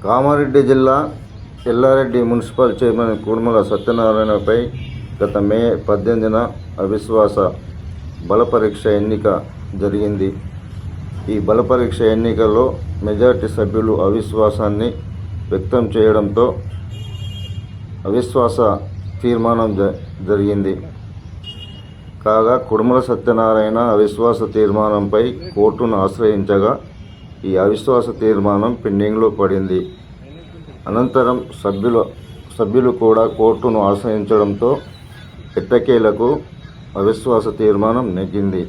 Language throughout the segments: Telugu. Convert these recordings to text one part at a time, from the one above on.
కామారెడ్డి జిల్లా ఎల్లారెడ్డి మున్సిపల్ చైర్మన్ కుడుముల సత్యనారాయణపై గత మే 18న అవిశ్వాస బలపరీక్ష ఎన్నిక జరిగింది. ఈ బలపరీక్ష ఎన్నికల్లో మెజార్టీ సభ్యులు అవిశ్వాసాన్ని వ్యక్తం చేయడంతో అవిశ్వాస తీర్మానం జరిగింది. కాగా కుడుముల సత్యనారాయణ అవిశ్వాస తీర్మానంపై కోర్టును ఆశ్రయించగా ఈ అవిశ్వాస తీర్మానం పెండింగ్లో పడింది. అనంతరం సభ్యులు కూడా కోర్టును ఆశ్రయించడంతో ఎట్టకేలకు అవిశ్వాస తీర్మానం నెగ్గింది.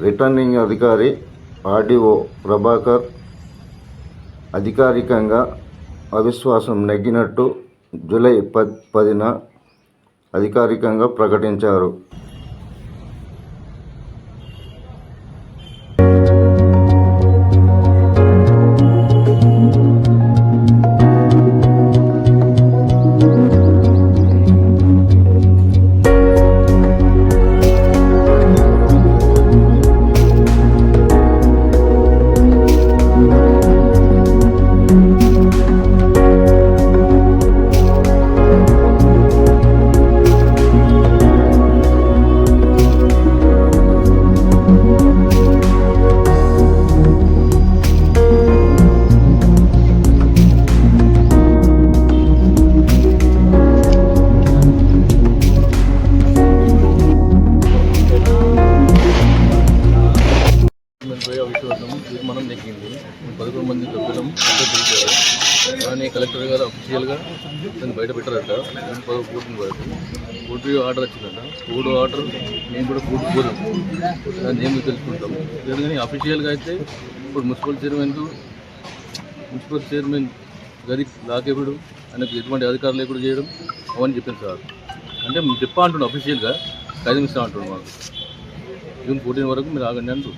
రిటర్నింగ్ అధికారి ఆర్డీఓ ప్రభాకర్ అధికారికంగా అవిశ్వాసం నెగ్గినట్టు జూలై 10న అధికారికంగా ప్రకటించారు. అవిశ్వాసం తీర్మానం నెగ్గింది. 11 మంది సభ్యులం తెలిపారు. కానీ కలెక్టర్ గారు అఫీషియల్గా దాన్ని బయట పెట్టారట. కోర్టుని వరకు కోర్టు ఆర్డర్ వచ్చిందట. కోర్టు ఆర్డర్ మేము కూడా కోర్టు పోదాం, దాన్ని ఏమి తెలుసుకుంటాం. కానీ అఫీషియల్గా అయితే ఇప్పుడు మున్సిపల్ చైర్మన్ గది లాకేపుడు ఆయనకు ఎటువంటి అధికారులు లేకుండా చేయడం అవన్నీ చెప్పాను సార్. అంటే మేము చెప్పా అంటున్నాం, అఫీషియల్గా కాగితం అంటున్నాం. మాకు జూన్ 14 వరకు మీరు ఆగండి అంటూ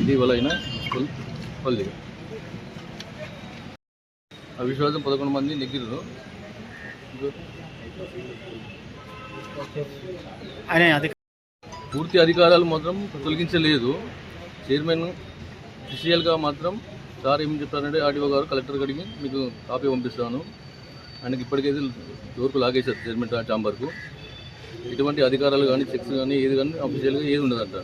ఇది వల్ల అయినా పల్లి అవిశ్వాసం 11 మంది నెగ్గిరు. పూర్తి అధికారాలు మాత్రం తొలగించలేదు. చైర్మన్ అఫీషియల్గా మాత్రం సార్ ఏం చెప్పారంటే ఆర్డీఓ గారు కలెక్టర్ అడిగి మీకు కాపీ పంపిస్తాను, ఆయనకి ఇప్పటికైతే డోర్కు లాగేశారు చైర్మన్ ఛాంబర్కు. ఎటువంటి అధికారాలు కానీ చెక్స్ కానీ ఏది కానీ అఫీషియల్గా ఏది ఉండదంట.